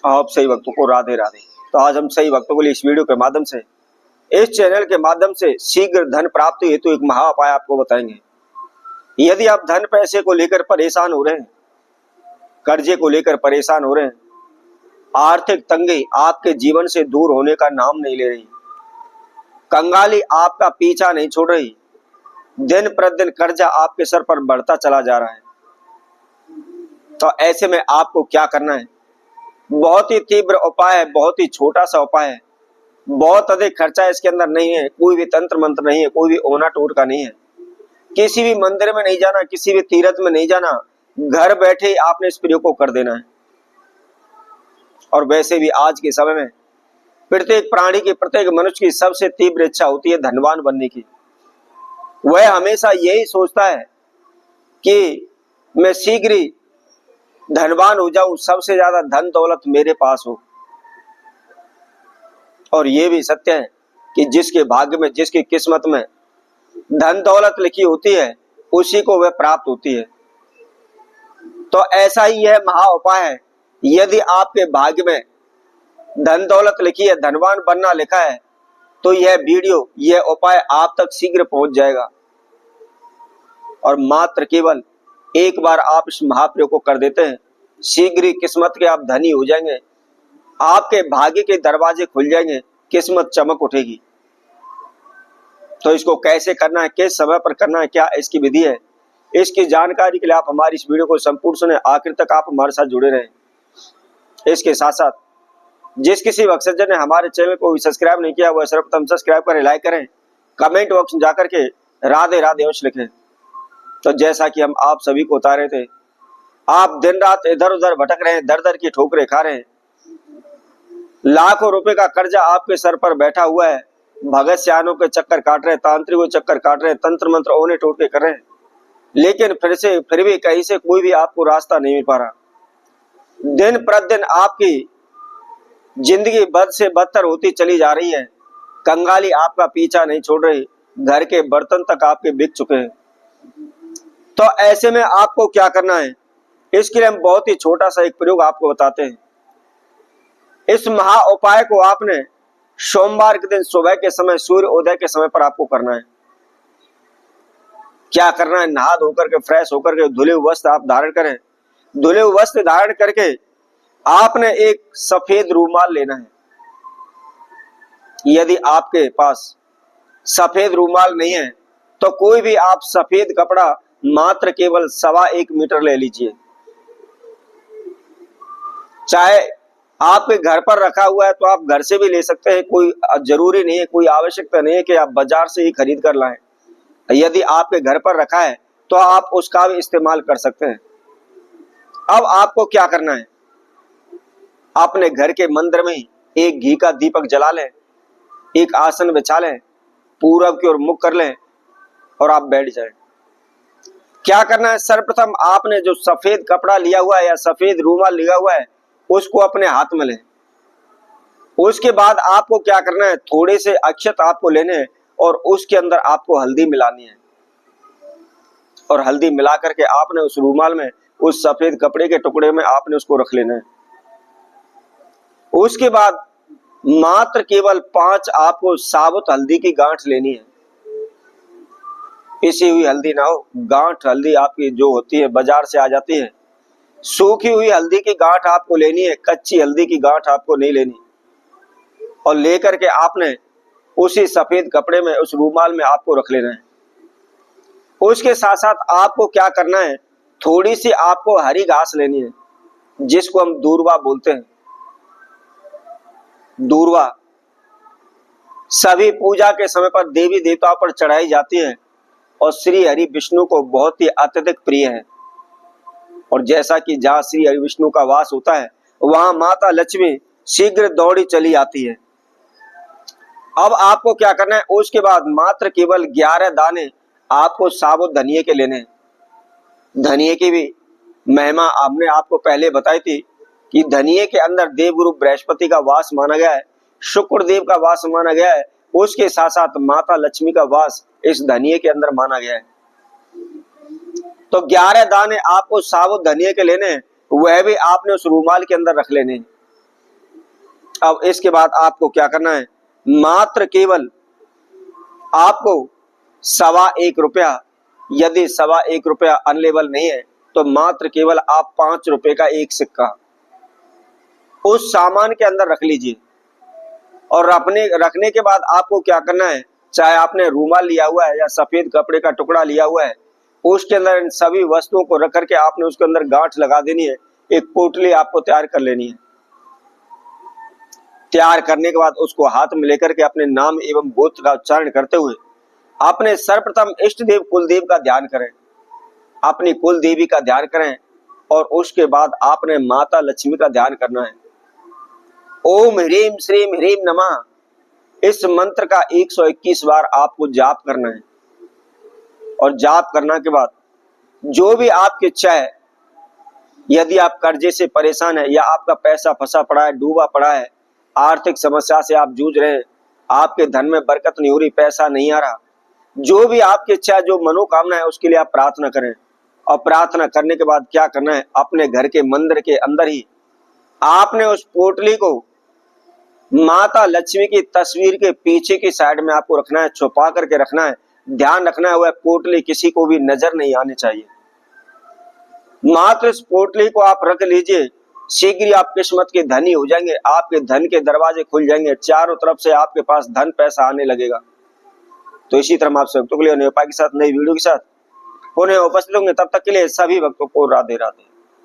आप सही भक्तों को राधे राधे। तो आज हम सही भक्तों के लिए इस वीडियो के माध्यम से, इस चैनल के माध्यम से शीघ्र धन प्राप्ति हेतु एक महा उपाय आपको बताएंगे। यदि आप धन पैसे को लेकर परेशान हो रहे हैं, कर्जे को लेकर परेशान हो रहे हैं, आर्थिक तंगी आपके जीवन से दूर होने का नाम नहीं ले रही, कंगाली आपका पीछा नहीं छोड़ रही, दिन प्रतिदिन कर्जा आपके सर पर बढ़ता चला जा रहा है, तो ऐसे में आपको क्या करना है? बहुत ही तीव्र उपाय है, बहुत ही छोटा सा उपाय है, बहुत अधिक खर्चा इसके अंदर नहीं है, कोई भी तंत्र मंत्र नहीं है, कोई भी ओना टोटका नहीं है, किसी भी मंदिर में नहीं जाना, किसी भी तीर्थ में नहीं जाना, घर बैठे ही आपने इस प्रयोग को कर देना है। और वैसे भी आज के समय में प्रत्येक प्राणी की, प्रत्येक मनुष्य की सबसे तीव्र इच्छा होती है धनवान बनने की। वह हमेशा यही सोचता है कि मैं शीघ्र ही धनवान हो जाऊं, सबसे ज्यादा धन दौलत मेरे पास हो। और ये भी सत्य है कि जिसके भाग्य में, जिसकी किस्मत में धन दौलत लिखी होती है, उसी को वह प्राप्त होती है। तो ऐसा ही यह महा उपाय है। यदि आपके भाग्य में धन दौलत लिखी है, धनवान बनना लिखा है, तो यह वीडियो, यह उपाय आप तक शीघ्र पहुंच जाएगा। और मात्र केवल एक बार आप इस महाप्रयोग को कर देते हैं, शीघ्र ही किस्मत के आप धनी हो जाएंगे, आपके भाग्य के दरवाजे खुल जाएंगे, किस्मत चमक उठेगी। तो इसको कैसे करना है, किस समय पर करना है, क्या इसकी विधि है, इसकी जानकारी के लिए आप हमारी इस वीडियो को संपूर्ण सुने, आखिर तक आप हमारे साथ जुड़े रहें। इसके साथ साथ जिस किसी भक्तजन ने हमारे चैनल को सब्सक्राइब नहीं किया, वह सर्वप्रथम सब्सक्राइब करें, लाइक करें, कमेंट बॉक्स में जाकर के राधे राधे अवश्य लिखें। तो जैसा कि हम आप सभी को बता रहे थे, आप दिन रात इधर उधर भटक रहे हैं, दर दर की ठोकरें खा रहे हैं, लाखों रुपए का कर्जा आपके सर पर बैठा हुआ है, भगत सियानों के चक्कर काट रहे हैं, तांत्रिकों के चक्कर काट रहे हैं, तंत्र मंत्र ओने टोटके कर रहे हैं, लेकिन फिर भी कहीं से कोई भी आपको रास्ता नहीं मिल पा रहा। दिन प्रतिदिन आपकी जिंदगी बद से बदतर होती चली जा रही है, कंगाली आपका पीछा नहीं छोड़ रही, घर के बर्तन तक आपके बिक चुके हैं। तो ऐसे में आपको क्या करना है, इसके लिए हम बहुत ही छोटा सा एक प्रयोग आपको बताते हैं। इस महा उपाय को आपने सोमवार के दिन सुबह के समय, सूर्य उदय के समय पर आपको करना है। क्या करना है, नहा धोकर के, फ्रेश होकर के, धुले हुए वस्त्र आप धारण करें। धुले हुए वस्त्र धारण करके आपने एक सफेद रूमाल लेना है। यदि आपके पास सफेद रूमाल नहीं है, तो कोई भी आप सफेद कपड़ा मात्र केवल 1.25 मीटर ले लीजिए। चाहे आपके घर पर रखा हुआ है तो आप घर से भी ले सकते हैं, कोई जरूरी नहीं है, कोई आवश्यकता नहीं है कि आप बाजार से ही खरीद कर लाएं। यदि आपके घर पर रखा है तो आप उसका भी इस्तेमाल कर सकते हैं। अब आपको क्या करना है, अपने घर के मंदिर में एक घी का दीपक जला लें, एक आसन बिछा लें, पूरब की ओर मुख कर लें और आप बैठ जाएं। क्या करना है, सर्वप्रथम आपने जो सफेद कपड़ा लिया हुआ है या सफेद रूमाल लिया हुआ है, उसको अपने हाथ में लें। उसके बाद आपको क्या करना है, थोड़े से अक्षत आपको लेने हैं और उसके अंदर आपको हल्दी मिलानी है। और हल्दी मिला करके आपने उस रूमाल में, उस सफेद कपड़े के टुकड़े में आपने उसको रख लेना है। उसके बाद मात्र केवल 5 आपको साबुत हल्दी की गांठ लेनी है। पिसी हुई हल्दी ना हो, गांठ हल्दी आपकी जो होती है बाजार से आ जाती है, सूखी हुई हल्दी की गांठ आपको लेनी है, कच्ची हल्दी की गांठ आपको नहीं लेनी। और लेकर के आपने उसी सफेद कपड़े में, उस रूमाल में आपको रख लेना है। उसके साथ साथ आपको क्या करना है, थोड़ी सी आपको हरी घास लेनी है, जिसको हम दूर्वा बोलते हैं। दूर्वा सभी पूजा के समय पर देवी देवताओं पर चढ़ाई जाती है और श्री हरि विष्णु को बहुत ही अत्यधिक प्रिय है। और जैसा कि जहाँ श्री हरि विष्णु का वास होता है, वहां माता लक्ष्मी शीघ्र दौड़ी चली आती है। अब आपको क्या करना है, उसके बाद मात्र केवल 11 दाने आपको साबुत धनिये के लेने हैं। धनिये की भी महिमा हमने आपको पहले बताई थी कि धनिये के अंदर देवगुरु बृहस्पति का वास माना गया है, शुक्र देव का वास माना गया है, उसके साथ साथ माता लक्ष्मी का वास इस धनिये के अंदर माना गया है। तो 11 दाने आपको साबुत धनिये के लेने हैं, वह भी आपने उस रूमाल के अंदर रख लेने हैं। अब इसके बाद आपको क्या करना है, मात्र केवल आपको 1.25 रुपया, यदि 1.25 रुपया अनलेबल नहीं है तो मात्र केवल आप 5 रुपए का एक सिक्का उस सामान के अंदर रख लीजिए। और रखने के बाद आपको क्या करना है, चाहे आपने रूमाल लिया हुआ है या सफेद कपड़े का टुकड़ा लिया हुआ है, उसके अंदर इन सभी वस्तुओं को रख करके आपने उसके अंदर गांठ लगा देनी है। एक पोटली आपको तैयार कर लेनी है। तैयार करने के बाद उसको हाथ में लेकर के अपने नाम एवं गोत्र का उच्चारण करते हुए अपने सर्वप्रथम इष्ट देव कुलदेव का ध्यान करें, अपनी कुल देवी का ध्यान करें और उसके बाद आपने माता लक्ष्मी का ध्यान करना है। ओम ह्रीम श्रीम ह्रीम नमः, इस मंत्र का 121 बार आपको जाप करना है। और जाप करने के बाद जो भी आपकी इच्छा है, यदि आप कर्जे से परेशान है या आपका पैसा फंसा पड़ा है, डूबा पड़ा है, आर्थिक समस्या से आप जूझ रहे हैं, आपके धन में बरकत नहीं हो रही, पैसा नहीं आ रहा, जो भी आपकी इच्छा, जो मनोकामना है, उसके लिए आप प्रार्थना करें। और प्रार्थना करने के बाद क्या करना है, अपने घर के मंदिर के अंदर ही आपने उस पोटली को माता लक्ष्मी की तस्वीर के पीछे की साइड में आपको रखना है, छुपा करके रखना है। ध्यान रखना है वह पोटली किसी को भी नजर नहीं आनी चाहिए। मात्र इस पोटली को आप रख लीजिए, शीघ्र ही आप किस्मत के धनी हो जाएंगे, आपके धन के दरवाजे खुल जाएंगे, चारों तरफ से आपके पास धन पैसा आने लगेगा। तो इसी तरह आप सब के लिए नए उपाय के साथ, नई वीडियो के साथ पुनः उपस्थित होंगे। तब तक के लिए सभी भक्तों को राधे राधे।